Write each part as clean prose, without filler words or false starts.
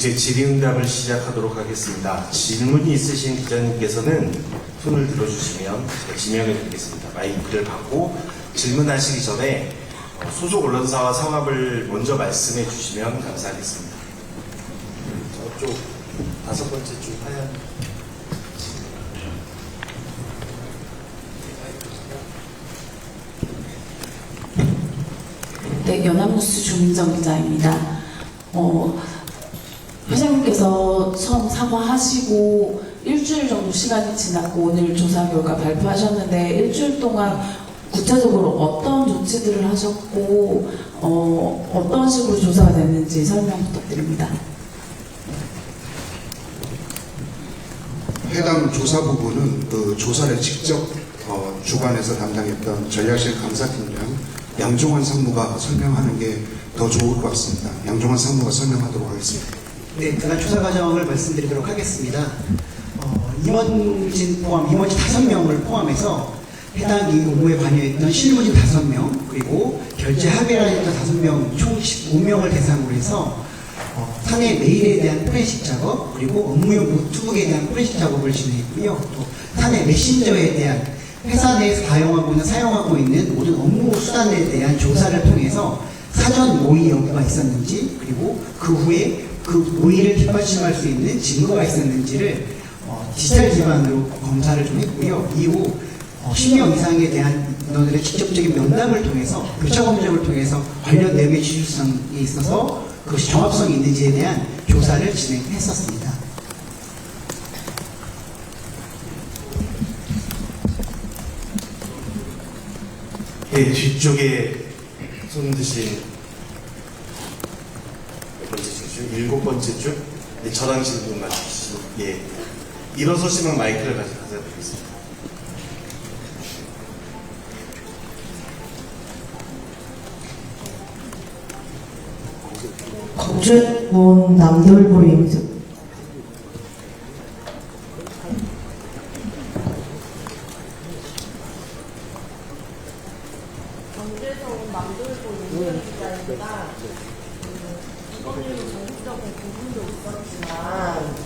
이제 질의응답을 시작하도록 하겠습니다. 질문이 있으신 기자님께서는 손을 들어주시면 제가 지명해 드리겠습니다. 마이크를 받고 질문하시기 전에 소속 언론사와 성함을 먼저 말씀해 주시면 감사하겠습니다. 저쪽 5번째 줄 하얀 네, 연합뉴스 조민정 기자입니다. 회장님께서 처음 사과하시고 일주일 정도 시간이 지났고 오늘 조사 결과 발표하셨는데 일주일 동안 구체적으로 어떤 조치들을 하셨고 어떤 식으로 조사가 됐는지 설명 부탁드립니다. 해당 조사 부분은 그 조사를 직접 주관해서 담당했던 전략실 감사팀장 양종환 상무가 설명하는 게 더 좋을 것 같습니다. 양종환 상무가 설명하도록 하겠습니다. 네, 그간 조사 과정을 말씀드리도록 하겠습니다. 임원진 5명을 포함해서 해당 이 업무에 관여했던 실무진 5명, 그리고 결제 합의를 했던 5명, 총 15명을 대상으로 해서 사내 메일에 대한 포렌식 작업, 그리고 업무용 노트북에 대한 포렌식 작업을 진행했고요. 또 사내 메신저에 대한 회사 내에서 사용하고 있는 모든 업무 수단에 대한 조사를 통해서 사전 모의 여부가 있었는지, 그리고 그 후에 그 모의를 뒷받침할 수 있는 증거가 있었는지를 디지털 기반으로 검사를 좀 했고요. 이후 10명 이상에 대한 인원들의 직접적인 면담을 통해서 교차 검증을 통해서 관련 내용의 진실성에 있어서 그것이 정확성이 있는지에 대한 조사를 진행했었습니다. 네, 뒤쪽에 손 드신 몇 번째 줄? 7번째 줄? 네, 저랑 질문 맞추시죠. 예. 일어서시면 마이크를 가져다 드리겠습니다. 광주원 남돌보입니다. 광주에서 온 남돌보 윤현 기자입니다. 이번에는 전국적인 부분도 있었지만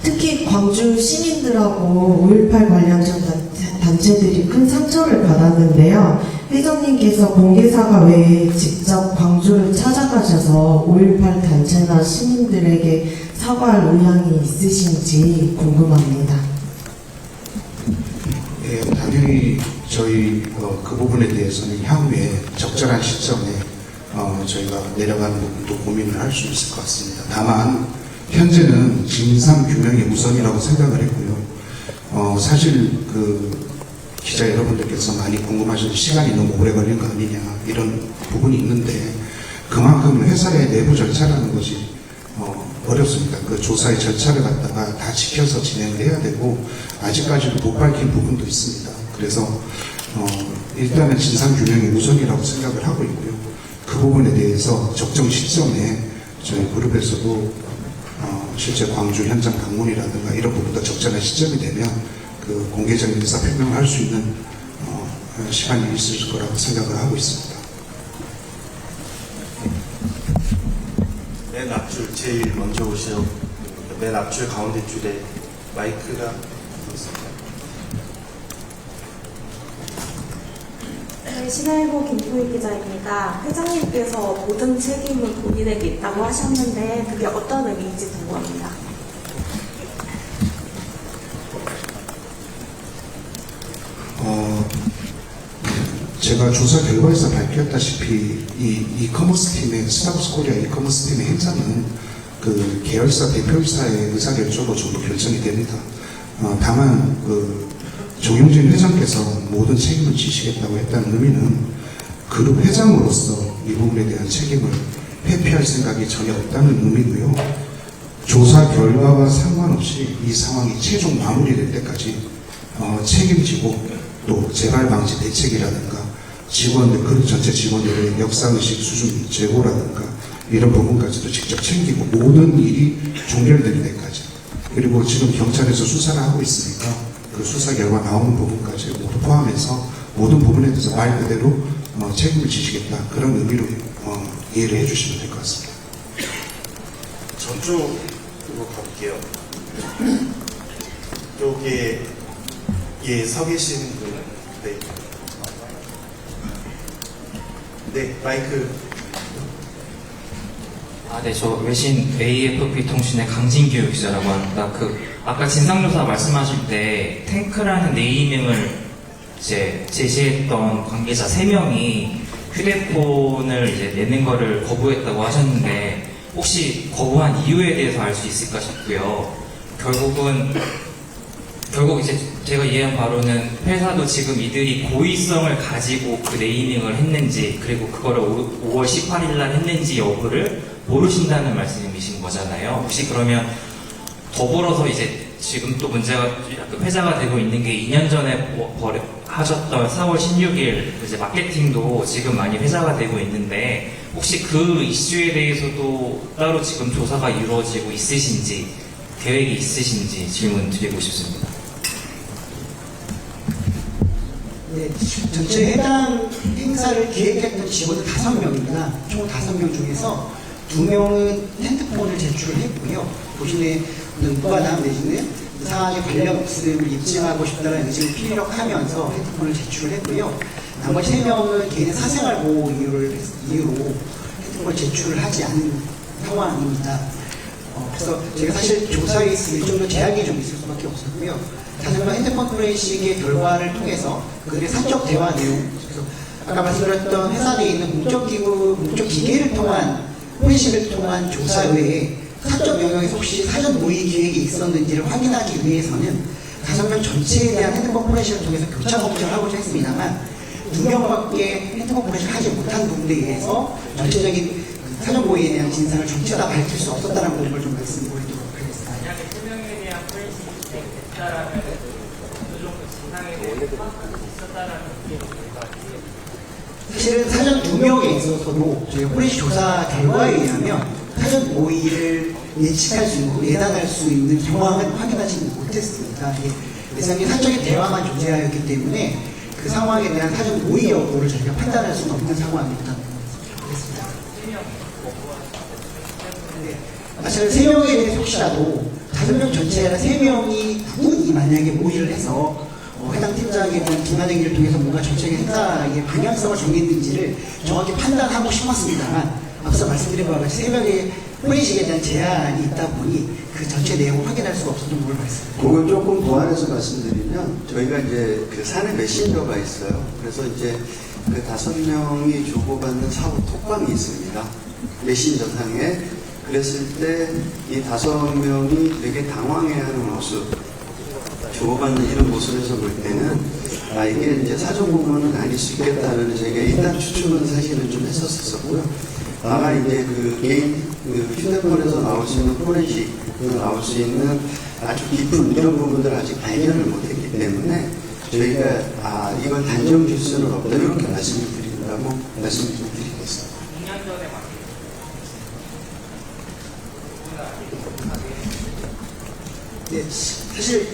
특히 광주 시민들하고 5.18 관련된 단체들이 큰 상처를 받았는데요. 회장님께서 공개사과 외에 직접 광주를 찾아가셔서 5.18 단체나 시민들에게 사과할 의향이 있으신지 궁금합니다. 예, 당연히 저희 그 부분에 대해서는 향후에 적절한 시점에 저희가 내려가는 부분도 고민을 할 수 있을 것 같습니다. 다만 현재는 진상 규명이 우선이라고 생각을 했고요. 사실 그 기자 여러분들께서 많이 궁금하셔서 시간이 너무 오래 걸린 거 아니냐 이런 부분이 있는데 그만큼 회사의 내부 절차라는 것이 어렵습니다. 그 조사의 절차를 갖다가 다 지켜서 진행을 해야 되고 아직까지도 못 밝힌 부분도 있습니다. 그래서 일단은 진상규명이 우선이라고 생각을 하고 있고요. 그 부분에 대해서 적정 시점에 저희 그룹에서도 실제 광주 현장 방문이라든가 이런 부분도 적절한 시점이 되면 그 공개적인 의사 표명을 할 수 있는 시간이 있을 거라고 생각을 하고 있습니다. 맨 앞줄 제일 먼저 오시죠. 맨 앞줄 가운데 줄에 마이크가 있습니다. 네, 신화일보 김토희 기자입니다. 회장님께서 모든 책임은 본인에게 있다고 하셨는데 그게 어떤 의미인지 궁금합니다. 제가 조사 결과에서 밝혔다시피 이 이커머스 팀의 스타벅스 코리아 이커머스 팀의 행사는 그 계열사 대표이사의 의사결정으로 전부 결정이 됩니다. 다만 그 정용진 회장께서 모든 책임을 지시겠다고 했다는 의미는 그룹 회장으로서 이 부분에 대한 책임을 회피할 생각이 전혀 없다는 의미고요. 조사 결과와 상관없이 이 상황이 최종 마무리될 때까지 책임지고 또 재발 방지 대책이라든가 직원들, 그룹 전체 직원들의 역사의식 수준 제고라든가 이런 부분까지도 직접 챙기고 모든 일이 종결될 때까지, 그리고 지금 경찰에서 수사를 하고 있으니까 그 수사 결과 나오는 부분까지 모두 포함해서 모든 부분에 대해서 말 그대로 책임을 지시겠다, 그런 의미로 이해를 해주시면 될 것 같습니다. 전쪽으로 가볼게요. 쪽에 예, 서 계신 분. 네. 네, 마이크. 네, 저 외신 AFP 통신의 강진규 기자라고 합니다. 아까 진상조사 말씀하실 때 탱크라는 네이밍을 이제 제시했던 관계자 3명이 휴대폰을 이제 내는 거를 거부했다고 하셨는데 혹시 거부한 이유에 대해서 알 수 있을까 싶고요. 결국 이제 제가 이해한 바로는 회사도 지금 이들이 고의성을 가지고 그 네이밍을 했는지 그리고 그거를 5월 18일 날 했는지 여부를 모르신다는 말씀이신 거잖아요. 혹시 그러면 더불어서 이제 지금 또 문제가 약간 회자가 되고 있는 게 2년 전에 하셨던 4월 16일 이제 마케팅도 지금 많이 회자가 되고 있는데 혹시 그 이슈에 대해서도 따로 지금 조사가 이루어지고 있으신지 계획이 있으신지 질문 드리고 싶습니다. 네, 전체 해당 행사를 기획했던 직원은 5명입니다. 총 5명 중에서 2명은 핸드폰을 제출을 했고요. 보시는 무과담 내지는 이 사항에 관련 없음을 입증하고 싶다는 의지를 피력하면서 핸드폰을 제출을 했고요. 나머지 3명은 개인의 사생활 보호 이유로 핸드폰을 제출을 하지 않은 상황입니다. 그래서 제가 사실 조사에 있을 정도 제약이 좀 있을 수밖에 없었고요. 5명 핸드폰 포렌식의 결과를 통해서 그들의 사적 대화 내용, 그래서 아까 말씀드렸던 회사 내에 있는 공적 기계를 통한 포렌식을 통한 조사 외에 사적 영역에서 혹시 사전 모의 기획이 있었는지를 확인하기 위해서는 5명 전체에 대한 핸드폰 포렌식을 통해서 교차 검증을 하고자 했습니다만 2명밖에 핸드폰 포렌식을 하지 못한 부분에 의해서 전체적인 사전 모의에 대한 진상을 전체 다 밝힐 수 없었다는 부분을 좀 말씀드리도록 하겠습니다. 만약에 3명에 대한 포렌식이 됐다라면 어느 정도 진상에 대해서 파악할 수 있었다라는 게 사실은 사전 2명에 있어서도 저희가 포렌식 조사 결과에 의하면 사전 모의를 예측할 수 있고 예단할 수 있는 상황은 확인하지 못했습니다. 예상의 사적인 대화만 존재하였기 때문에 그 상황에 대한 사전 모의 여부를 저희가 판단할 수는 없는 상황이었다고 보겠습니다. 사실 3명에 대해서 혹시라도 5명 전체에 3명이 누군이 만약에 모의를 해서 해당 팀장에 대한 기만 행위를 통해서 뭔가 전체적인 행사의 방향성을 정했는지를 정확히 판단하고 싶었습니다만 앞서 말씀드린 바와 같이 3명의 포렌식에 대한 제한이 있다 보니 그 전체 내용을 확인할 수가 없었던 걸 말씀드립니다. 그걸 조금 보완해서 말씀드리면 저희가 이제 그 사내 메신저가 있어요. 그래서 이제 그 5명이 주고받는 사후 톡방이 있습니다. 메신저상에. 그랬을 때 이 5명이 되게 당황해하는 모습, 주고받는 이런 모습에서 볼 때는 이게 이제 사전 공모는 아닐 수 있겠다는 저희가 일단 추측은 사실은 좀 했었었고요. 다만 이제 그 개인 휴대폰에서 나올 수 있는 포렌식, 나올 수 있는 아주 깊은 이런 부분들을 아직 발견을 못했기 때문에 저희가 이걸 단정 줄 수는 없다 이렇게 말씀을 드린다고 말씀을 좀 드리겠습니다. 2년 전에 네, 사실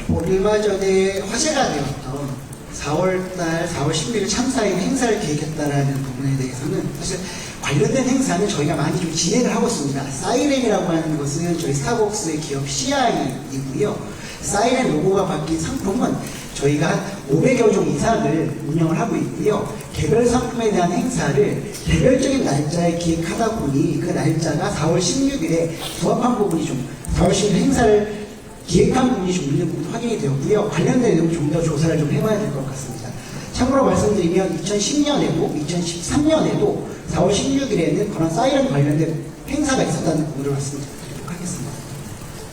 얼마 전에 화제가 되었던 4월달 4월 10일 참사인 행사를 계획했다라는 부분에 대해서는 사실 관련된 행사는 저희가 많이 좀 진행을 하고 있습니다. 사이렌이라고 하는 것은 저희 스타벅스의 기업 CI이고요. 사이렌 로고가 바뀐 상품은 저희가 한 500여 종 이상을 운영을 하고 있고요. 개별 상품에 대한 행사를 개별적인 날짜에 기획하다 보니 그 날짜가 4월 16일에 부합한 부분이 좀 4월 10일 행사를 기획한 부분이 좀 있는 부분도 확인이 되었고요. 관련된 내용 좀 더 조사를 좀 해봐야 될 것 같습니다. 참고로 말씀드리면 2010년에도 2013년에도 4월 16일에는 그런 사이렌 관련된 행사가 있었다는 부분을 말씀드리도록 하겠습니다.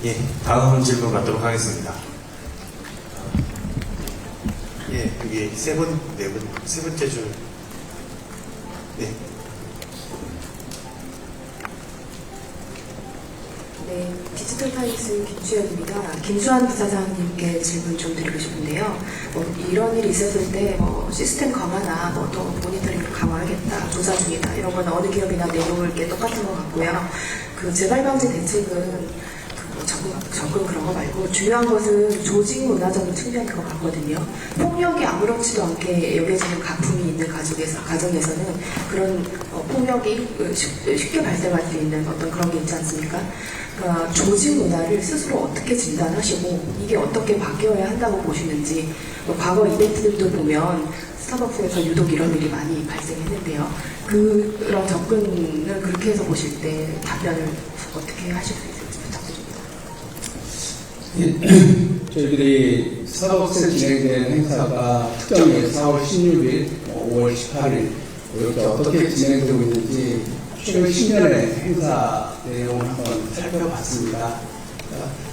예, 다음 질문 받도록 하겠습니다. 예, 여기 세 번째 줄. 네. 네, 디지털타임스 김수현입니다. 김수환 부사장님께 질문 좀 드리고 싶은데요. 이런 일이 있었을 때 시스템 강화나 또 모니터링을 강화하겠다, 조사 중이다 이런 건 어느 기업이나 내놓을 게 똑같은 것 같고요. 그 재발 방지 대책은 접근 그런 거 말고 중요한 것은 조직 문화적인 측면인 것 같거든요. 폭력이 아무렇지도 않게 여겨지는 가풍이 있는 가정에서는 그런 폭력이 쉽게 발생할 수 있는 어떤 그런 게 있지 않습니까? 그러니까 조직 문화를 스스로 어떻게 진단하시고 이게 어떻게 바뀌어야 한다고 보시는지 과거 이벤트들도 보면 스타벅스에서 유독 이런 일이 많이 발생했는데요. 그런 접근을 그렇게 해서 보실 때 답변을 어떻게 하실 수 있을지 부탁드립니다. 저희들이 스타벅스에 진행된 행사가 특정일 4월 16일, 5월 18일 이렇게 어떻게 진행되고 있는지 최근 10년의 행사 내용을 한번 살펴봤습니다.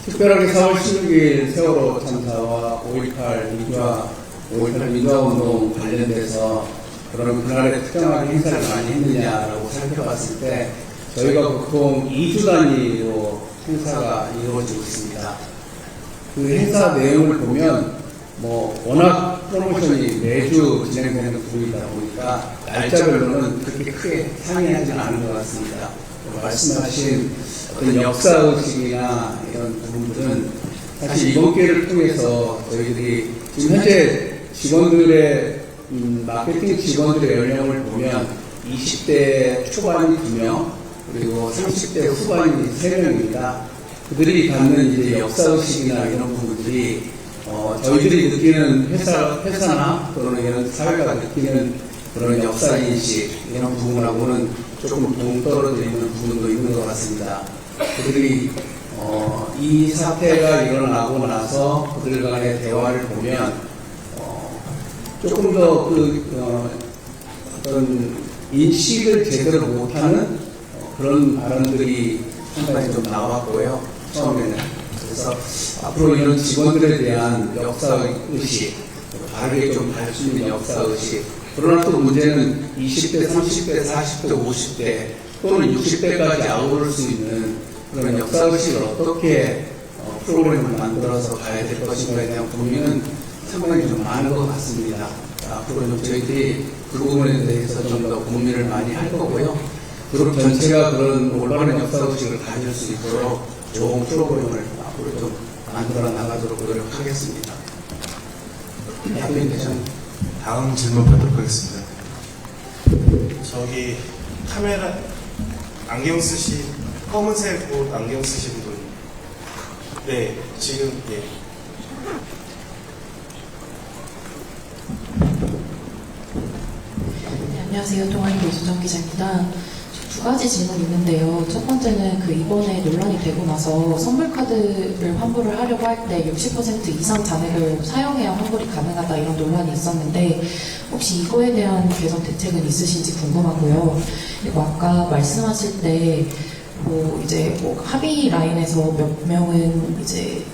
특별하게 4월 16일 세월호 참사와 5.18 민주화운동 관련돼서 그런 그날에 특정하게 행사를 많이 했느냐라고 살펴봤을 때 저희가 보통 2주 단위로 행사가 이루어지고 있습니다. 그 행사 내용을 보면 워낙 프로모션이 매주 진행되는 부분이다 보니까 날짜별로는 그렇게 크게 상이하지는 않은 것 같습니다. 말씀하신 어떤 역사의식이나 이런 부분들은 사실 이번 기회를 통해서 저희들이 지금 현재 직원들의 마케팅 직원들의 연령을 보면 20대 초반이 2명 그리고 30대 후반이 3명입니다. 그들이 갖는 이제 역사의식이나 이런 부분들이 저희들이 느끼는 회사나 또는 이런 사회가 느끼는 그런 역사인식 이런 부분하고는 조금 동떨어져 있는 부분도 있는 것 같습니다. 그들이 이 사태가 일어나고 나서 그들 간의 대화를 보면 조금 더 어떤 인식을 제대로 못하는 그런 발언들이 상당히 좀 나왔고요. 처음에는. 그래서 앞으로 이런 직원들에 대한 역사의식, 바르게 좀 갈 수 있는 역사의식, 그러나 또 문제는 20대, 30대, 40대, 50대 또는 60대까지 아우를 수 있는 그런 역사의식을 어떻게 프로그램을 만들어서 가야 될 것인가에 대한 고민은 상당히 좀 많은 것 같습니다. 앞으로 좀 저희들이 그 부분에 대해서 좀 더 고민을 많이 할 거고요. 그룹 전체가 그런 올바른 역사의식을 가질 수 있도록 좋은 프로그램을 앞으로 좀 만들어 나가도록 노력하겠습니다. 다음 질문 받도록 하겠습니다. 저기 카메라 안경 검은색 옷 안경 쓰신 분. 네, 지금 예. 네, 안녕하세요. 동아일보 이수정 기자입니다. 두 가지 질문이 있는데요. 첫 번째는 이번에 논란이 되고 나서 선불카드를 환불을 하려고 할 때 60% 이상 잔액을 사용해야 환불이 가능하다 이런 논란이 있었는데 혹시 이거에 대한 개선 대책은 있으신지 궁금하고요. 그리고 아까 말씀하실 때 이제 합의 라인에서 몇 명은 이제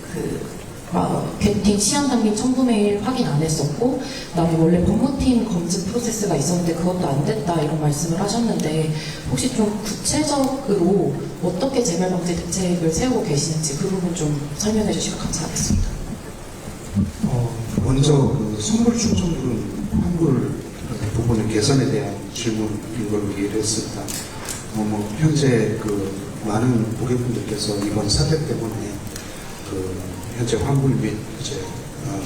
게팅 시한 담긴 첨부메일 확인 안 했었고 그다음에 원래 법무팀 검증 프로세스가 있었는데 그것도 안 됐다 이런 말씀을 하셨는데 혹시 좀 구체적으로 어떻게 재발방지 대책을 세우고 계시는지 그 부분 좀 설명해 주시면 감사하겠습니다. 먼저 선물 충전분 환불 부분의 개선에 대한 질문인 걸로 이해를 했습니다. 현재 많은 고객분들께서 이번 사태 때문에 현재 환불 및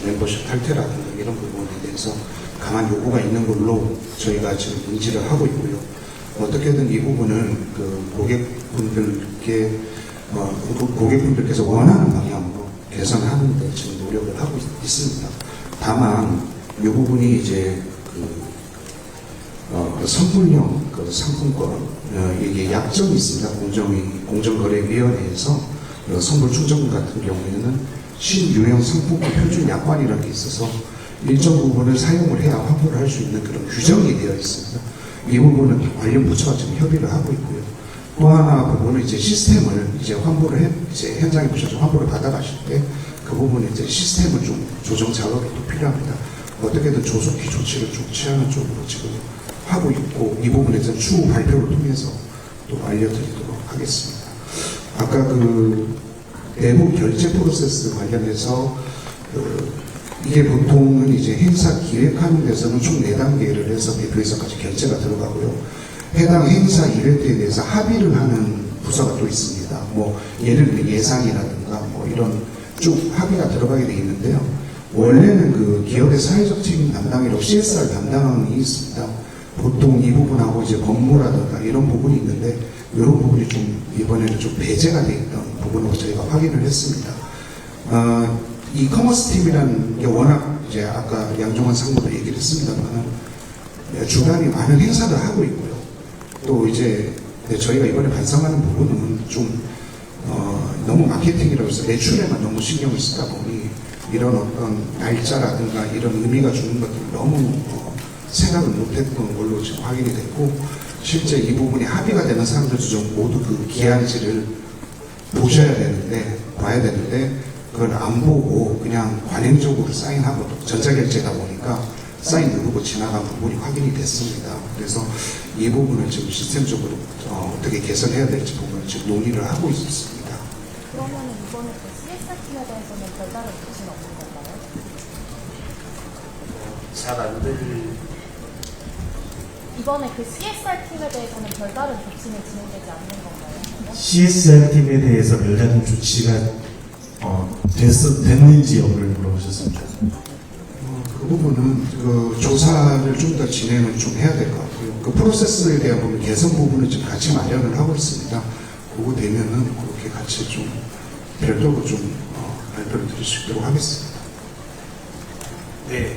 멤버십 탈퇴라든가 이런 부분에 대해서 강한 요구가 있는 걸로 저희가 지금 인지를 하고 있고요. 어떻게든 이 부분을 고객분들께서 원하는 방향으로 개선하는 데 지금 노력을 하고 있습니다. 다만 이 부분이 이제 선불형 상품권 이게 약점이 있습니다. 공정거래위원회에서 선불 충전금 같은 경우에는 신유형 상품권 표준 약관이라는 게 있어서 일정 부분을 사용을 해야 환불을 할 수 있는 그런 규정이 되어 있습니다. 이 부분은 관련 부처가 지금 협의를 하고 있고요. 또 하나 부분은 이제 시스템을 이제 이제 현장에 보셔서 환불을 받아가실 때 그 부분에 이제 시스템을 좀 조정 작업이 또 필요합니다. 어떻게든 조속히 조치를 좀 취하는 쪽으로 지금 하고 있고 이 부분에 대해서 추후 발표를 통해서 또 알려드리도록 하겠습니다. 아까 내부 결제 프로세스 관련해서 이게 보통은 이제 행사 기획하는 데서는 총 4단계를 해서 대표이사까지 결제가 들어가고요. 해당 행사 이벤트에 대해서 합의를 하는 부서가 또 있습니다. 뭐 예를 들면 예산이라든가 뭐 이런 쭉 합의가 들어가게 돼 있는데요. 원래는 그 기업의 사회적 책임 담당이라고 CSR 담당이 있습니다. 보통 이 부분하고 이제 법무라든가 이런 부분이 있는데 이런 부분이 좀 이번에는 좀 배제가 돼 있던 부분으로 저희가 확인을 했습니다. 이 커머스 팀이라는 게 워낙 이제 아까 양종환 상무도 얘기를 했습니다만 주간이 많은 행사를 하고 있고요. 또 이제 저희가 이번에 반성하는 부분은 좀 너무 마케팅이라고 해서 매출에만 너무 신경을 쓰다 보니 이런 어떤 날짜라든가 이런 의미가 주는 것들을 너무 생각을 못했던 걸로 지금 확인이 됐고, 실제 이 부분이 합의가 되는 사람들도 좀 모두 그 기한지를 보셔야 되는데, 봐야 되는데 그걸 안 보고 그냥 관행적으로 사인하고 전자결제다 보니까 사인 누르고 지나간 부분이 확인이 됐습니다. 그래서 이 부분을 지금 시스템적으로 어떻게 개선해야 될지 부분을 지금 논의를 하고 있습니다. 그러면 이번에 그 CSR팀에 대해서는 별다른 조치는 없는 건가요? 잘 안 들. 이번에 그 CSR팀에 대해서는 별다른 조치는 진행되지 않는 건가요? CSR팀에 대해서 별다른 조치가 됐는지 여부를 물어보셨습니다. 그 부분은 그 조사를 좀 더 진행을 좀 해야 될 것 같고요. 그 프로세스에 대한 부분 개선 부분을 지금 같이 마련을 하고 있습니다. 그거 되면은 그렇게 같이 좀 별도로 좀 발표를 드릴 수 있도록 하겠습니다. 네.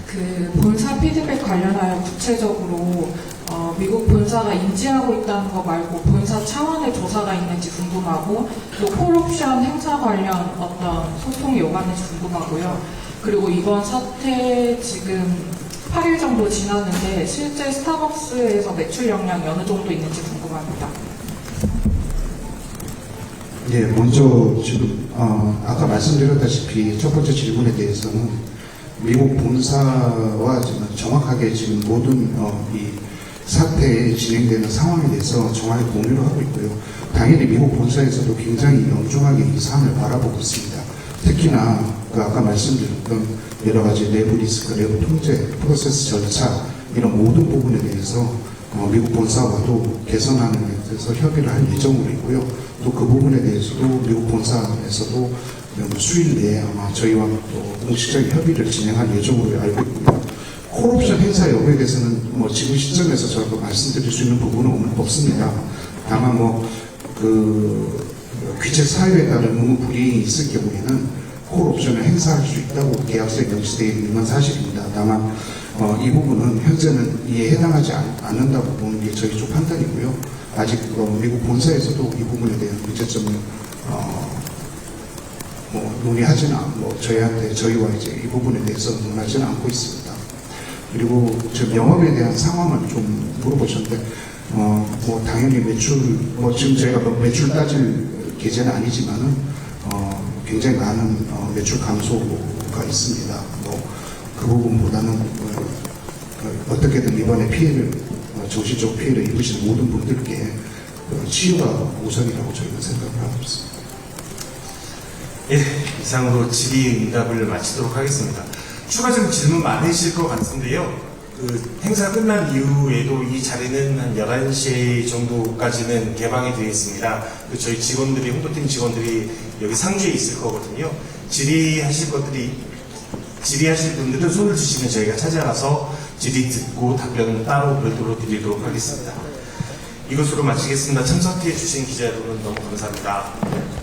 그 본사 피드백 관련하여 구체적으로 미국 본사가 인지하고 있다는 거 말고 본사 차원의 조사가 있는지 궁금하고, 또 콜옵션 행사 관련 어떤 소통이 오갔는지 궁금하고요. 그리고 이번 사태 지금 8일 정도 지났는데 실제 스타벅스에서 매출 영향이 어느 정도 있는지 궁금합니다. 예, 먼저 지금 아까 말씀드렸다시피 첫 번째 질문에 대해서는 미국 본사와 지금 정확하게 지금 모든 이 사태에 진행되는 상황에 대해서 정확히 공유를 하고 있고요. 당연히 미국 본사에서도 굉장히 엄중하게 이 사안을 바라보고 있습니다. 특히나 그 아까 말씀드렸던 여러 가지 내부 리스크, 내부 통제, 프로세스 절차 이런 모든 부분에 대해서 미국 본사와도 개선하는 데 대해서 협의를 할 예정으로 있고요. 또 그 부분에 대해서도 미국 본사에서도 수일 내에 아마 저희와 또 공식적인 협의를 진행할 예정으로 알고 있고요. 콜옵션 행사 여부에 대해서는 뭐 지금 시점에서 저도 말씀드릴 수 있는 부분은 없습니다. 다만 그 귀책 사유에 따른 의무 불이행이 있을 경우에는 콜옵션을 행사할 수 있다고 계약서에 명시되어 있는 건 사실입니다. 다만 이 부분은 현재는 이에 해당하지 않는다고 보는 게 저희 쪽 판단이고요. 아직 미국 본사에서도 이 부분에 대한 문제점을 논의하지는 않고 저희와 이제 이 부분에 대해서 논하지는 않고 있습니다. 그리고 지금 영업에 대한 상황을 좀 물어보셨는데 뭐 당연히 매출 지금 저희가 매출 따질 계제는 아니지만은 굉장히 많은 매출 감소가 있습니다. 그 부분보다는 어떻게든 이번에 피해를 정신적 피해를 입으시는 모든 분들께 치유가 우선이라고 저희는 생각을 하고 있습니다. 예, 이상으로 질의응답을 마치도록 하겠습니다. 추가적인 질문 많으실 것 같은데요. 그 행사 끝난 이후에도 이 자리는 한 11시 정도까지는 개방이 되어 있습니다. 저희 직원들이, 홍보팀 직원들이 여기 상주에 있을 거거든요. 질의하실 분들은 손을 주시면 저희가 찾아가서 질의 듣고 답변을 따로 별도로 드리도록 하겠습니다. 이것으로 마치겠습니다. 참석해 주신 기자 여러분 너무 감사합니다.